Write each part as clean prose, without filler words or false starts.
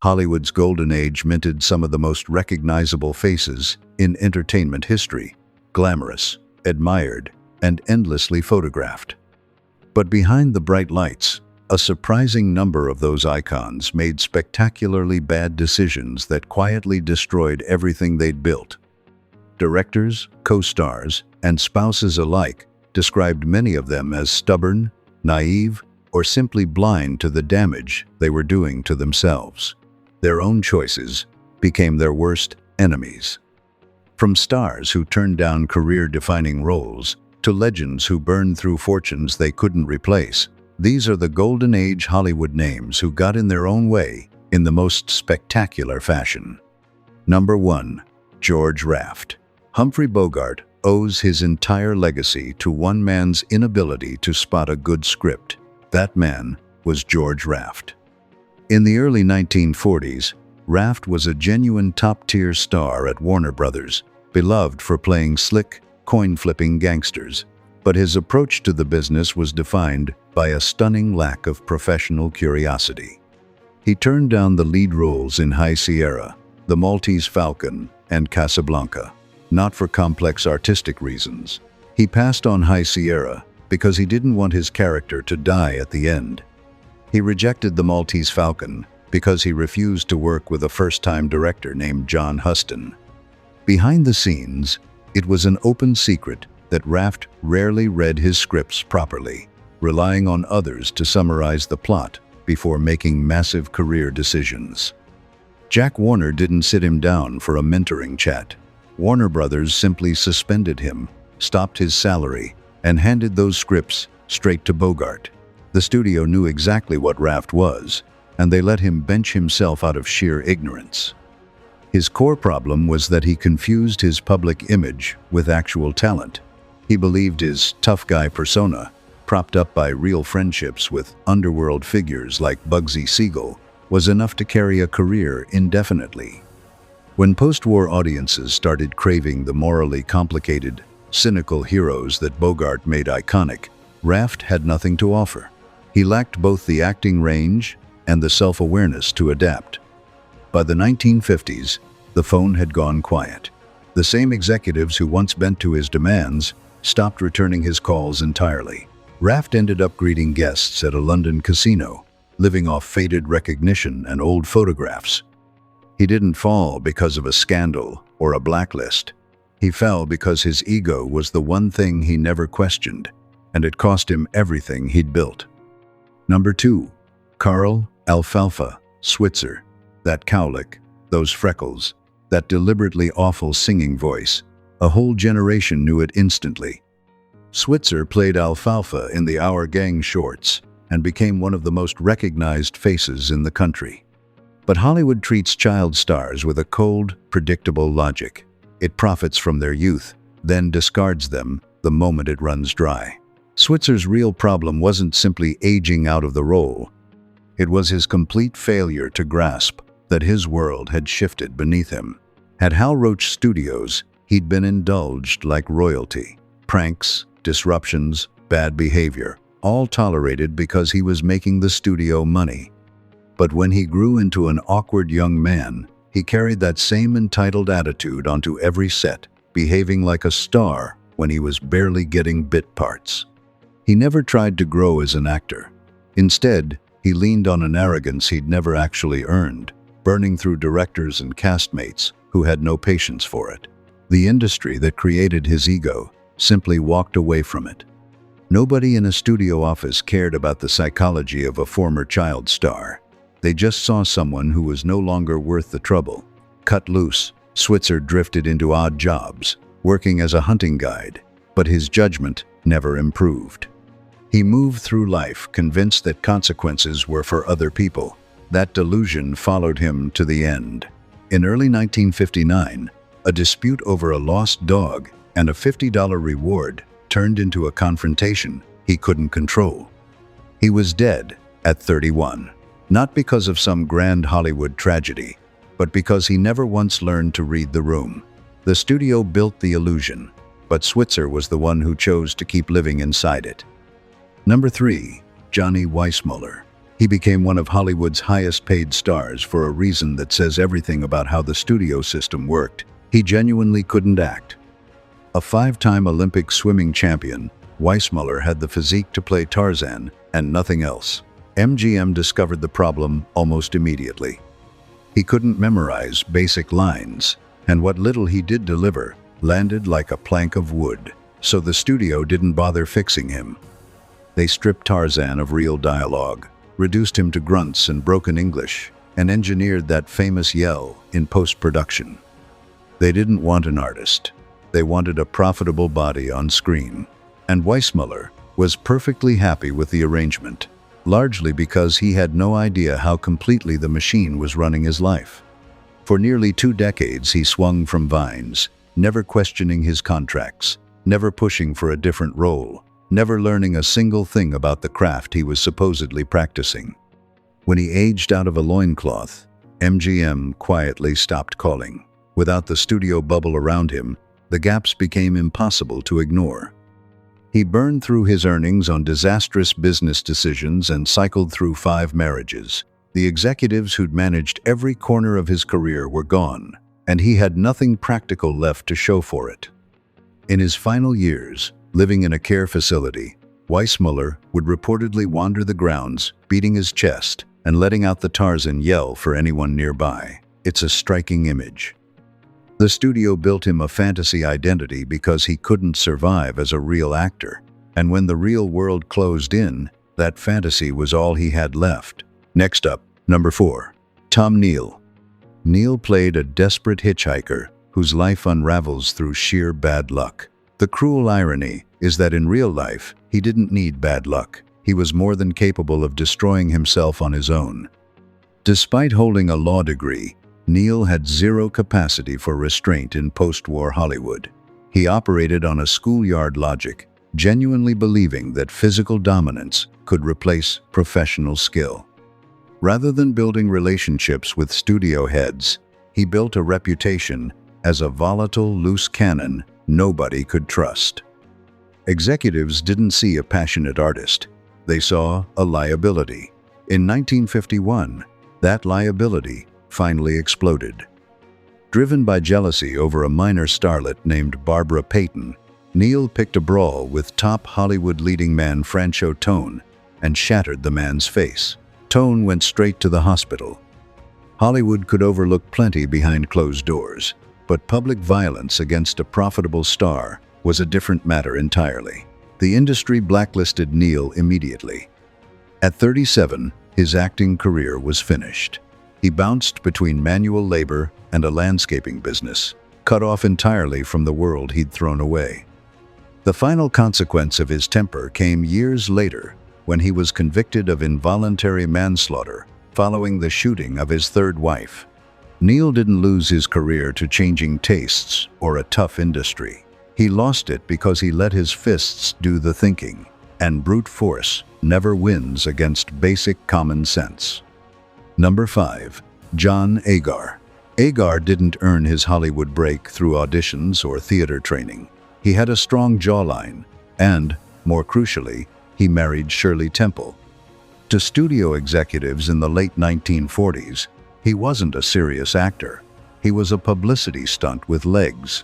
Hollywood's golden age minted some of the most recognizable faces in entertainment history, glamorous, admired, and endlessly photographed. But behind the bright lights, a surprising number of those icons made spectacularly bad decisions that quietly destroyed everything they'd built. Directors, co-stars, and spouses alike described many of them as stubborn, naive, or simply blind to the damage they were doing to themselves. Their own choices became their worst enemies. From stars who turned down career-defining roles to legends who burned through fortunes they couldn't replace, these are the golden age Hollywood names who got in their own way in the most spectacular fashion. Number 1. George Raft. Humphrey Bogart owes his entire legacy to one man's inability to spot a good script. That man was George Raft. In the early 1940s, Raft was a genuine top-tier star at Warner Brothers, beloved for playing slick, coin-flipping gangsters. But his approach to the business was defined by a stunning lack of professional curiosity. He turned down the lead roles in High Sierra, The Maltese Falcon, and Casablanca, not for complex artistic reasons. He passed on High Sierra because he didn't want his character to die at the end. He rejected The Maltese Falcon because he refused to work with a first-time director named John Huston. Behind the scenes, it was an open secret that Raft rarely read his scripts properly, relying on others to summarize the plot before making massive career decisions. Jack Warner didn't sit him down for a mentoring chat. Warner Brothers simply suspended him, stopped his salary, and handed those scripts straight to Bogart. The studio knew exactly what Raft was, and they let him bench himself out of sheer ignorance. His core problem was that he confused his public image with actual talent. He believed his tough guy persona, propped up by real friendships with underworld figures like Bugsy Siegel, was enough to carry a career indefinitely. When post-war audiences started craving the morally complicated, cynical heroes that Bogart made iconic, Raft had nothing to offer. He lacked both the acting range and the self-awareness to adapt. By the 1950s, the phone had gone quiet. The same executives who once bent to his demands stopped returning his calls entirely. Raft ended up greeting guests at a London casino, living off faded recognition and old photographs. He didn't fall because of a scandal or a blacklist. He fell because his ego was the one thing he never questioned, and it cost him everything he'd built. Number 2. Carl Alfalfa Switzer. That cowlick, those freckles, that deliberately awful singing voice. A whole generation knew it instantly. Switzer played Alfalfa in the Our Gang shorts and became one of the most recognized faces in the country. But Hollywood treats child stars with a cold, predictable logic. It profits from their youth, then discards them the moment it runs dry. Switzer's real problem wasn't simply aging out of the role. It was his complete failure to grasp that his world had shifted beneath him. At Hal Roach Studios, he'd been indulged like royalty. Pranks, disruptions, bad behavior, all tolerated because he was making the studio money. But when he grew into an awkward young man, he carried that same entitled attitude onto every set, behaving like a star when he was barely getting bit parts. He never tried to grow as an actor. Instead, he leaned on an arrogance he'd never actually earned, burning through directors and castmates who had no patience for it. The industry that created his ego simply walked away from it. Nobody in a studio office cared about the psychology of a former child star. They just saw someone who was no longer worth the trouble. Cut loose, Switzer drifted into odd jobs, working as a hunting guide, but his judgment never improved. He moved through life convinced that consequences were for other people. That delusion followed him to the end. In early 1959, a dispute over a lost dog and a $50 reward turned into a confrontation he couldn't control. He was dead at 31, not because of some grand Hollywood tragedy, but because he never once learned to read the room. The studio built the illusion, but Switzer was the one who chose to keep living inside it. Number 3. Johnny Weissmuller. He became one of Hollywood's highest-paid stars for a reason that says everything about how the studio system worked. He genuinely couldn't act. A 5-time Olympic swimming champion, Weissmuller had the physique to play Tarzan and nothing else. MGM discovered the problem almost immediately. He couldn't memorize basic lines, and what little he did deliver landed like a plank of wood, so the studio didn't bother fixing him. They stripped Tarzan of real dialogue, reduced him to grunts and broken English, and engineered that famous yell in post-production. They didn't want an artist. They wanted a profitable body on screen. And Weissmuller was perfectly happy with the arrangement, largely because he had no idea how completely the machine was running his life. For nearly 2 decades, he swung from vines, never questioning his contracts, never pushing for a different role, never learning a single thing about the craft he was supposedly practicing. When he aged out of a loincloth, MGM quietly stopped calling. Without the studio bubble around him, the gaps became impossible to ignore. He burned through his earnings on disastrous business decisions and cycled through 5 marriages. The executives who'd managed every corner of his career were gone, and he had nothing practical left to show for it. In his final years, living in a care facility, Weissmuller would reportedly wander the grounds, beating his chest and letting out the Tarzan yell for anyone nearby. It's a striking image. The studio built him a fantasy identity because he couldn't survive as a real actor, and when the real world closed in, that fantasy was all he had left. Next up, number 4. Neal. Neal played a desperate hitchhiker whose life unravels through sheer bad luck. The cruel irony is that in real life, he didn't need bad luck. He was more than capable of destroying himself on his own. Despite holding a law degree, Neal had zero capacity for restraint in post-war Hollywood. He operated on a schoolyard logic, genuinely believing that physical dominance could replace professional skill. Rather than building relationships with studio heads, he built a reputation as a volatile, loose cannon nobody could trust. Executives didn't see a passionate artist. They saw a liability. In 1951, that liability finally exploded. Driven by jealousy over a minor starlet named Barbara Payton, Neal picked a brawl with top Hollywood leading man Franchot Tone and shattered the man's face. Tone went straight to the hospital. Hollywood could overlook plenty behind closed doors, but public violence against a profitable star was a different matter entirely. The industry blacklisted Neal immediately. At 37, his acting career was finished. He bounced between manual labor and a landscaping business, cut off entirely from the world he'd thrown away. The final consequence of his temper came years later when he was convicted of involuntary manslaughter following the shooting of his 3rd wife. Neal didn't lose his career to changing tastes or a tough industry. He lost it because he let his fists do the thinking, and brute force never wins against basic common sense. Number 5. Agar. Agar didn't earn his Hollywood break through auditions or theater training. He had a strong jawline, and, more crucially, he married Shirley Temple. To studio executives in the late 1940s, he wasn't a serious actor. He was a publicity stunt with legs.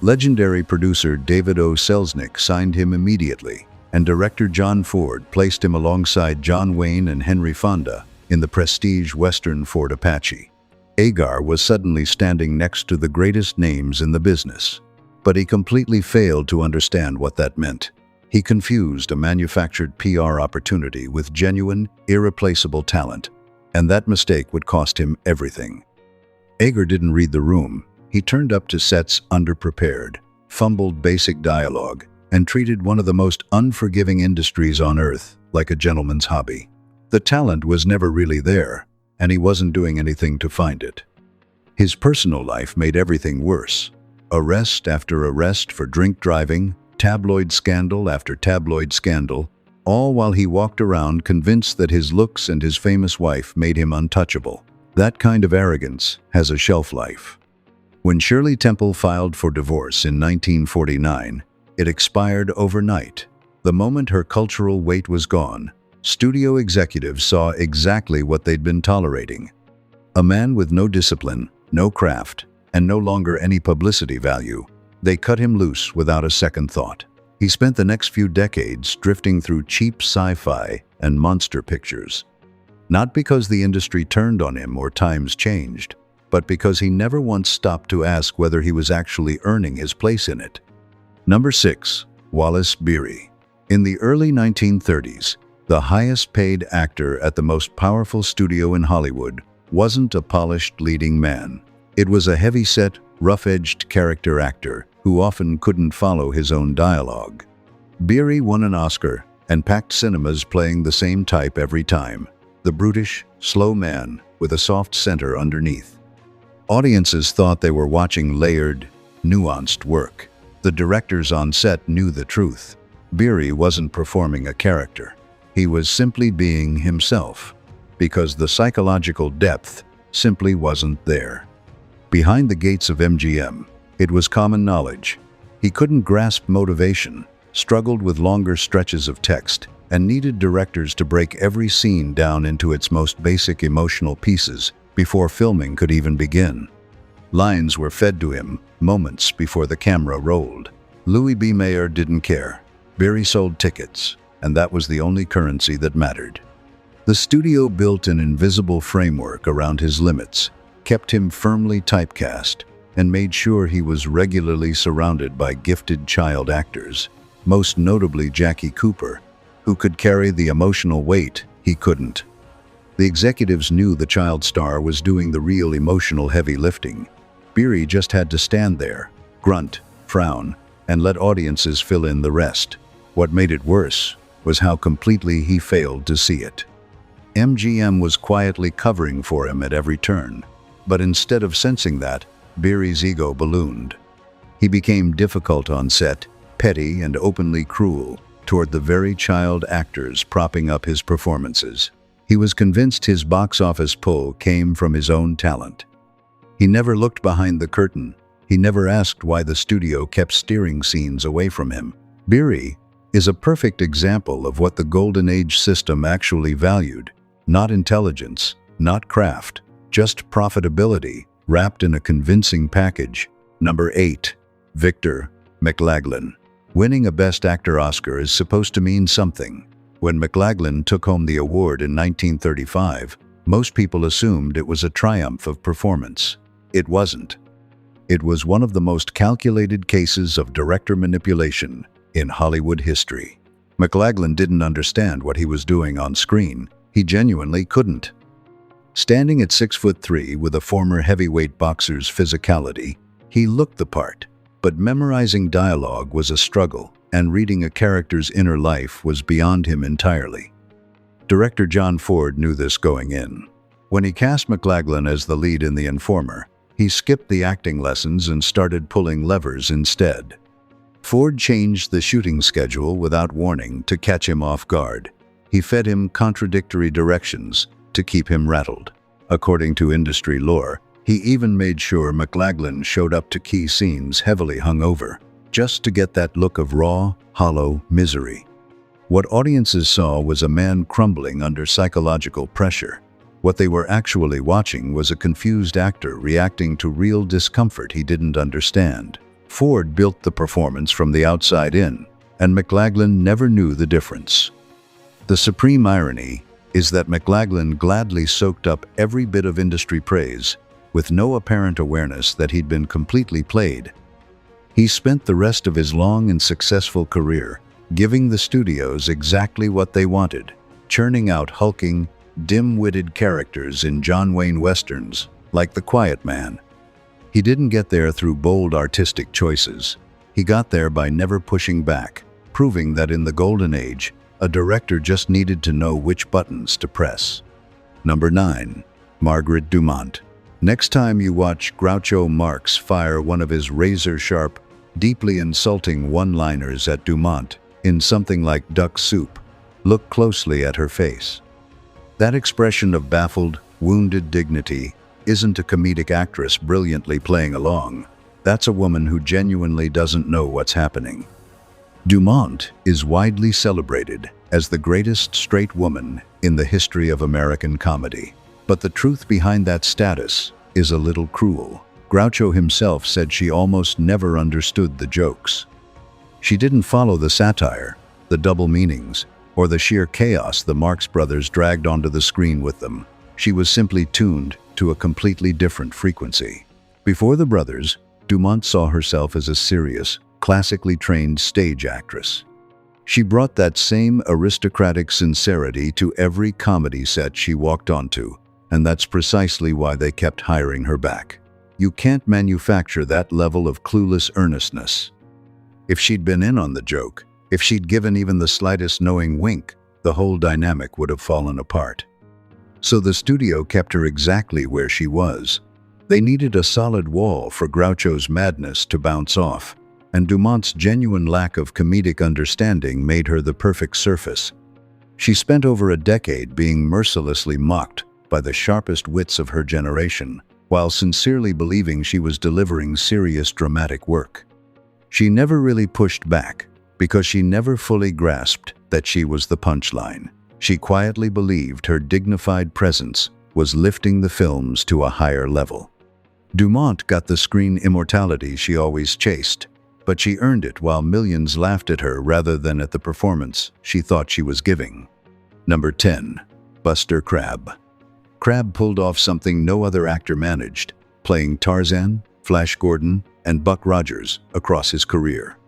Legendary producer David O. Selznick signed him immediately, and director John Ford placed him alongside John Wayne and Henry Fonda in the prestige Western Ford Apache. Agar was suddenly standing next to the greatest names in the business, but he completely failed to understand what that meant. He confused a manufactured PR opportunity with genuine, irreplaceable talent, and that mistake would cost him everything. Agar didn't read the room. He turned up to sets underprepared, fumbled basic dialogue, and treated one of the most unforgiving industries on earth like a gentleman's hobby. The talent was never really there, and he wasn't doing anything to find it. His personal life made everything worse. Arrest after arrest for drink driving, tabloid scandal after tabloid scandal, all while he walked around convinced that his looks and his famous wife made him untouchable. That kind of arrogance has a shelf life. When Shirley Temple filed for divorce in 1949, it expired overnight. The moment her cultural weight was gone, Studio executives saw exactly what they'd been tolerating. A man with no discipline, no craft, and no longer any publicity value. They cut him loose without a second thought. He spent the next few decades drifting through cheap sci-fi and monster pictures. Not because the industry turned on him or times changed, but because he never once stopped to ask whether he was actually earning his place in it. Number 6. Wallace Beery. In the early 1930s, the highest-paid actor at the most powerful studio in Hollywood wasn't a polished leading man. It was a heavy-set, rough-edged character actor who often couldn't follow his own dialogue. Beery won an Oscar and packed cinemas playing the same type every time, the brutish, slow man with a soft center underneath. Audiences thought they were watching layered, nuanced work. The directors on set knew the truth. Beery wasn't performing a character. He was simply being himself, because the psychological depth simply wasn't there. Behind the gates of MGM, it was common knowledge. He couldn't grasp motivation, struggled with longer stretches of text, and needed directors to break every scene down into its most basic emotional pieces before filming could even begin. Lines were fed to him moments before the camera rolled. Louis B. Mayer didn't care. Beery sold tickets, and that was the only currency that mattered. The studio built an invisible framework around his limits, kept him firmly typecast, and made sure he was regularly surrounded by gifted child actors, most notably Jackie Cooper, who could carry the emotional weight he couldn't. The executives knew the child star was doing the real emotional heavy lifting. Beery just had to stand there, grunt, frown, and let audiences fill in the rest. What made it worse was how completely he failed to see it. MGM was quietly covering for him at every turn, but instead of sensing that, Beery's ego ballooned. He became difficult on set, petty and openly cruel toward the very child actors propping up his performances. He was convinced his box office pull came from his own talent. He never looked behind the curtain. He never asked why the studio kept steering scenes away from him. Beery is a perfect example of what the Golden Age system actually valued. Not intelligence, not craft, just profitability wrapped in a convincing package. Number 8. Victor McLaglen. Winning a Best Actor Oscar is supposed to mean something. When McLaglen took home the award in 1935, most people assumed it was a triumph of performance. It wasn't. It was one of the most calculated cases of director manipulation in Hollywood history. McLaglen didn't understand what he was doing on screen. He genuinely couldn't. Standing at 6'3" with a former heavyweight boxer's physicality, he looked the part. But memorizing dialogue was a struggle, and reading a character's inner life was beyond him entirely. Director John Ford knew this going in. When he cast McLaglen as the lead in The Informer, he skipped the acting lessons and started pulling levers instead. Ford changed the shooting schedule without warning to catch him off guard. He fed him contradictory directions to keep him rattled. According to industry lore, he even made sure McLaglen showed up to key scenes heavily hungover, just to get that look of raw, hollow misery. What audiences saw was a man crumbling under psychological pressure. What they were actually watching was a confused actor reacting to real discomfort he didn't understand. Ford built the performance from the outside in, and McLaglen never knew the difference. The supreme irony is that McLaglen gladly soaked up every bit of industry praise, with no apparent awareness that he'd been completely played. He spent the rest of his long and successful career giving the studios exactly what they wanted, churning out hulking, dim-witted characters in John Wayne westerns, like The Quiet Man. He didn't get there through bold artistic choices. He got there by never pushing back, proving that in the Golden Age, a director just needed to know which buttons to press. Number 9. Margaret Dumont. Next time you watch Groucho Marx fire one of his razor-sharp, deeply insulting one-liners at Dumont in something like Duck Soup, look closely at her face. That expression of baffled, wounded dignity isn't a comedic actress brilliantly playing along. That's a woman who genuinely doesn't know what's happening. Dumont is widely celebrated as the greatest straight woman in the history of American comedy. But the truth behind that status is a little cruel. Groucho himself said she almost never understood the jokes. She didn't follow the satire, the double meanings, or the sheer chaos the Marx Brothers dragged onto the screen with them. She was simply tuned to a completely different frequency. Before the brothers, Dumont saw herself as a serious, classically trained stage actress. She brought that same aristocratic sincerity to every comedy set she walked onto, and that's precisely why they kept hiring her back. You can't manufacture that level of clueless earnestness. If she'd been in on the joke, if she'd given even the slightest knowing wink, the whole dynamic would have fallen apart. So the studio kept her exactly where she was. They needed a solid wall for Groucho's madness to bounce off, and Dumont's genuine lack of comedic understanding made her the perfect surface. She spent over a decade being mercilessly mocked by the sharpest wits of her generation, while sincerely believing she was delivering serious dramatic work. She never really pushed back, because she never fully grasped that she was the punchline. She quietly believed her dignified presence was lifting the films to a higher level. Dumont got the screen immortality she always chased, but she earned it while millions laughed at her rather than at the performance she thought she was giving. Number 10. Buster Crabbe. Crabbe pulled off something no other actor managed, playing Tarzan, Flash Gordon, and Buck Rogers across his career.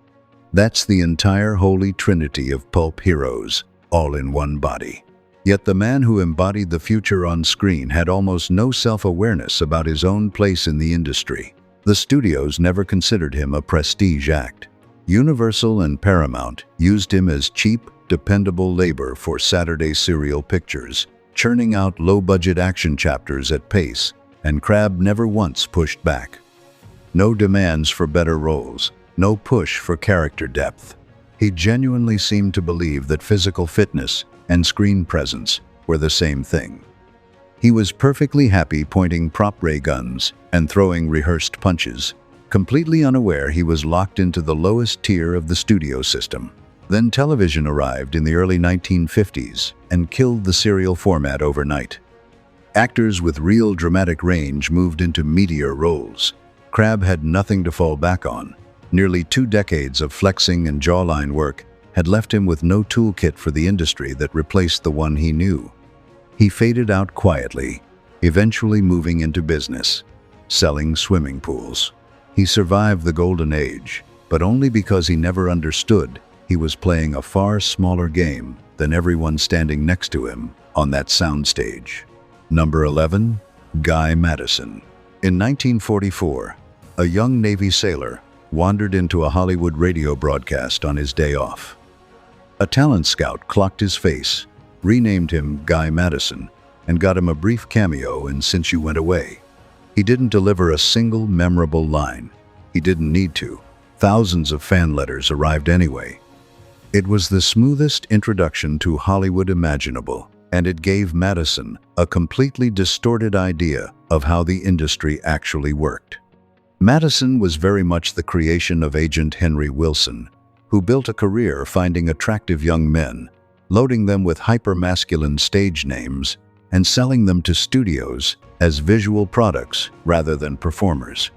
That's the entire holy trinity of pulp heroes, all in one body. Yet the man who embodied the future on screen had almost no self-awareness about his own place in the industry. The studios never considered him a prestige act. Universal and Paramount used him as cheap, dependable labor for Saturday serial pictures, churning out low-budget action chapters at pace, and Crabbe never once pushed back. No demands for better roles, no push for character depth. He genuinely seemed to believe that physical fitness and screen presence were the same thing. He was perfectly happy pointing prop ray guns and throwing rehearsed punches, completely unaware he was locked into the lowest tier of the studio system. Then television arrived in the early 1950s and killed the serial format overnight. Actors with real dramatic range moved into meatier roles. Crabbe had nothing to fall back on. Nearly 2 decades of flexing and jawline work had left him with no toolkit for the industry that replaced the one he knew. He faded out quietly, eventually moving into business, selling swimming pools. He survived the golden age, but only because he never understood he was playing a far smaller game than everyone standing next to him on that soundstage. Number 11. Guy Madison. In 1944, a young Navy sailor wandered into a Hollywood radio broadcast on his day off. A talent scout clocked his face, renamed him Guy Madison, and got him a brief cameo in Since You Went Away. He didn't deliver a single memorable line. He didn't need to. Thousands of fan letters arrived anyway. It was the smoothest introduction to Hollywood imaginable, and it gave Madison a completely distorted idea of how the industry actually worked. Madison was very much the creation of Agent Henry Wilson, who built a career finding attractive young men, loading them with hyper-masculine stage names, and selling them to studios as visual products rather than performers.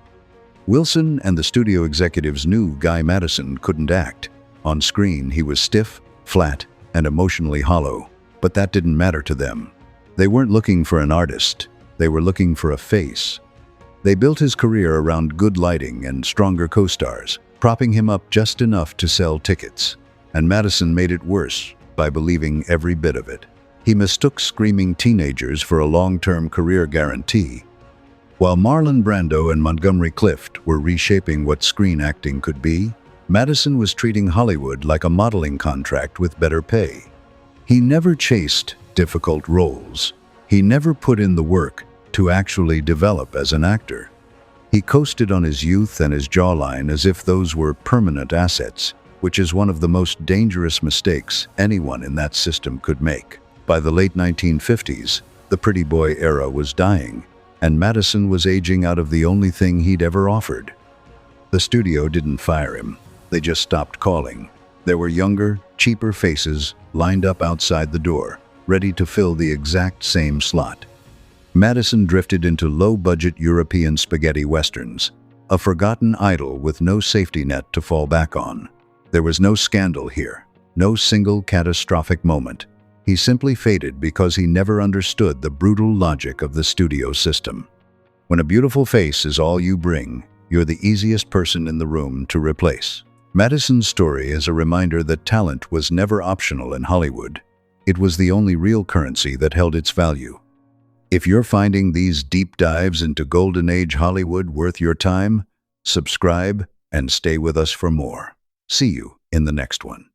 Wilson and the studio executives knew Guy Madison couldn't act. On screen, he was stiff, flat, and emotionally hollow, but that didn't matter to them. They weren't looking for an artist, they were looking for a face. They built his career around good lighting and stronger co-stars, propping him up just enough to sell tickets. And Madison made it worse by believing every bit of it. He mistook screaming teenagers for a long-term career guarantee. While Marlon Brando and Montgomery Clift were reshaping what screen acting could be, Madison was treating Hollywood like a modeling contract with better pay. He never chased difficult roles. He never put in the work to actually develop as an actor. He coasted on his youth and his jawline as if those were permanent assets, which is one of the most dangerous mistakes anyone in that system could make. By the late 1950s, the pretty boy era was dying, and Madison was aging out of the only thing he'd ever offered. The studio didn't fire him. They just stopped calling. There were younger, cheaper faces lined up outside the door, ready to fill the exact same slot. Madison drifted into low-budget European spaghetti westerns, a forgotten idol with no safety net to fall back on. There was no scandal here, no single catastrophic moment. He simply faded because he never understood the brutal logic of the studio system. When a beautiful face is all you bring, you're the easiest person in the room to replace. Madison's story is a reminder that talent was never optional in Hollywood. It was the only real currency that held its value. If you're finding these deep dives into Golden Age Hollywood worth your time, subscribe and stay with us for more. See you in the next one.